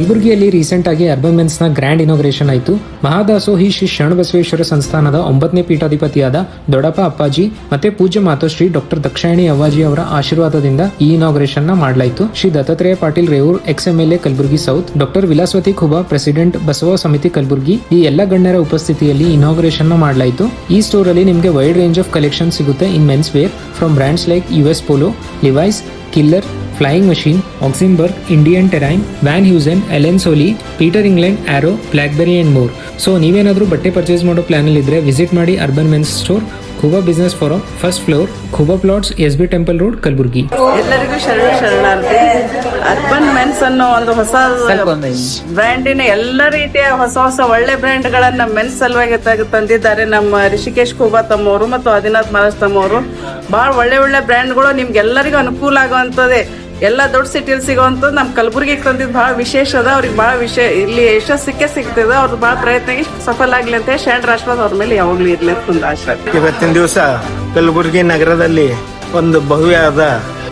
ಕಲಬುರಗಿಯಲ್ಲಿ ರೀಸೆಂಟ್ ಆಗಿ urban men's ನ ಗ್ರ್ಯಾಂಡ್ ಇನಾಗ್ರೇಷನ್ ಆಯಿತು. ಮಹಾದಾಸೋಹಿ ಶ್ರೀ ಶರಣಬಸವೇಶ್ವರ ಸಂಸ್ಥಾನದ 9ನೇ ಪೀಠಾಧಿಪತಿಯಾದ ದೊಡ್ಡಪ್ಪ ಅಪ್ಪಾಜಿ ಮತ್ತೆ ಪೂಜ್ಯ ಮಾತೋಶ್ರೀ ಡಾಕ್ಟರ್ ದಕ್ಷಾಯಣಿ ಅವ್ವಾಜಿ ಅವರ ಆಶೀರ್ವಾದದಿಂದ ಈ ಇನಾಗ್ರೇಷನ್ ನ ಮಾಡಲಾಯಿತು. Shri Dattatreya Patil Revoor XMLA Kalaburagi south, doctor Vilasavati Khuba president Basava Samiti Kalaburagi, ಈ ಎಲ್ಲ ಗಣ್ಯರ ಉಪಸ್ಥಿತಿಯಲ್ಲಿ ಇನಾಗ್ರೇಷನ್ ನ ಮಾಡಲಾಯಿತು. ಈ ಸ್ಟೋರ್ ಅಲ್ಲಿ ನಿಮಗೆ ವೈಡ್ ರೇಂಜ್ ಆಫ್ ಕಲೆಕ್ಷನ್ ಸಿಗುತ್ತೆ in men's wear from brands like US Polo, Levi's, Killer, Flying Machine, Oxemberg, Indian Terrain, Van Heusen, Allen Solly, Peter England, Arrow, Blackberrys and more. So ನೀವೇನಾದರೂ ಬಟ್ಟೆ purchase ಮಾಡೋ plan ಅಲ್ಲಿ ಇದ್ರೆ visit ಮಾಡಿ Urban Men's Store, Khuba business form, first floor, Khuba plots, SB temple road, Kalaburagi. ಎಲ್ಲರಿಗೂ ಶರಣಾರ್ಥಿ. Urban men's ಅನ್ನೋ ಒಂದು ಹೊಸ ಬ್ರ್ಯಾಂಡಿನ ಎಲ್ಲ ರೀತಿಯ ಹೊಸ ಒಳ್ಳೆ ಬ್ರ್ಯಾಂಡ್ ಗಳನ್ನ ಮೆನ್ಸ್ ಸಲುವಾಗಿ ತಂದಿದ್ದಾರೆ ನಮ್ಮ ರಿಷಿಕೇಶ್ ಖುಬಾ ತಮ್ಮವರು ಮತ್ತು ಆದಿನಾಥ್ ಮಹಾರಾಜ್ ತಮ್ಮವರು. ಬಹಳ ಒಳ್ಳೆ ಬ್ರ್ಯಾಂಡ್ಗಳು ನಿಮ್ಗೆಲ್ಲರಿಗೂ ಅನುಕೂಲ ಆಗುವಂತದ್ದೇ. ಎಲ್ಲ ದೊಡ್ಡ ಸಿಟಿಯಲ್ಲಿ ಸಿಗೋವಂಥದ್ದು ನಮ್ಮ ಕಲಬುರಗಿಗೆ ತಂದಿದ್ದು ಭಾಳ ವಿಶೇಷ ಅದ. ಅವ್ರಿಗೆ ಭಾಳ ಇಲ್ಲಿ ಯಶಸ್ಸು ಸಿಗ್ತದೆ. ಅವ್ರು ಭಾಳ ಪ್ರಯತ್ನ ಸಫಲ ಆಗ್ಲಿ ಅಂತ ಶರಣ ಆಶೀರ್ವಾದ ಅವ್ರ ಮೇಲೆ ಯಾವಾಗ್ಲೂ ಇರ್ಲಿ ಅಂತ ಒಂದು ಆಶೀರ್ವಾದ. ಇವತ್ತಿನ ದಿವಸ ಕಲಬುರಗಿ ನಗರದಲ್ಲಿ ಒಂದು ಭವ್ಯವಾದ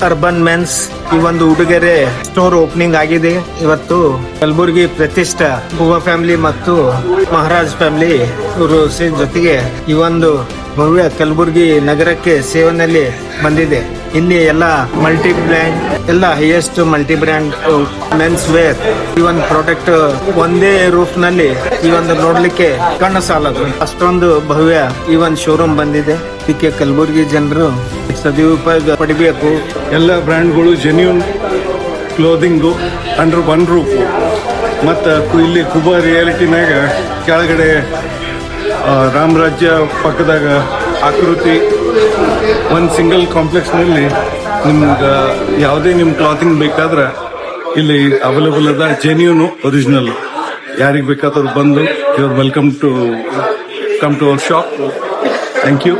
ಅರ್ಬನ್ ಮೆನ್ಸ್ ಈ ಒಂದು ಉಡುಗೊರೆ ಸ್ಟೋರ್ ಓಪನಿಂಗ್ ಆಗಿದೆ. ಇವತ್ತು ಕಲಬುರಗಿ ಪ್ರತಿಷ್ಠ ಖುಬಾ ಫ್ಯಾಮಿಲಿ ಮತ್ತು ಮಹಾರಾಜ್ ಫ್ಯಾಮಿಲಿ ಇವರು ಜೊತೆಗೆ ಈ ಒಂದು ಭವ್ಯ ಕಲಬುರಗಿ ನಗರಕ್ಕೆ ಸೇವನೆಯಲ್ಲಿ ಬಂದಿದೆ. ಇಲ್ಲಿ ಎಲ್ಲ ಮಲ್ಟಿ ಬ್ರ್ಯಾಂಡ್, ಎಲ್ಲ highest multi brand men's wear ಈ ಒಂದು ಪ್ರಾಡಕ್ಟ್ ಒಂದೇ ರೂಫ್ ನಲ್ಲಿ ಈ ಒಂದು ನೋಡ್ಲಿಕ್ಕೆ ಕಣ್ಣು ಸಾಲದು, ಅಷ್ಟೊಂದು ಭವ್ಯ ಈ ಒಂದು ಶೋರೂಮ್ ಬಂದಿದೆ. ಇದಕ್ಕೆ ಕಲಬುರಗಿ ಜನರು ಸದುಪಯೋಗ ಪಡಿಬೇಕು. ಎಲ್ಲ ಬ್ರ್ಯಾಂಡ್ಗಳು ಜೆನ್ಯೂನ್ ಕ್ಲೋದಿಂಗು ಅಂಡರ್ ಒನ್ ರೂಫ್. ಮತ್ತು ಇಲ್ಲಿ ಖುಬಾ ರಿಯಾಲಿಟಿನಾಗ ಕೆಳಗಡೆ ರಾಮರಾಜ್ಯ ಪಕ್ಕದಾಗ ಆಕೃತಿ ಒಂದು ಸಿಂಗಲ್ ಕಾಂಪ್ಲೆಕ್ಸ್ನಲ್ಲಿ ನಿಮ್ಗೆ ಯಾವುದೇ ನಿಮ್ಮ ಕ್ಲಾತಿಂಗ್ ಬೇಕಾದ್ರೆ ಇಲ್ಲಿ ಅವೈಲೇಬಲ್ ಅದ. ಜೆನ್ಯೂನು ಒರಿಜಿನಲ್ ಯಾರಿಗೆ ಬೇಕಾದ್ರೂ ಬಂದು you are welcome to come to our shop. Thank you.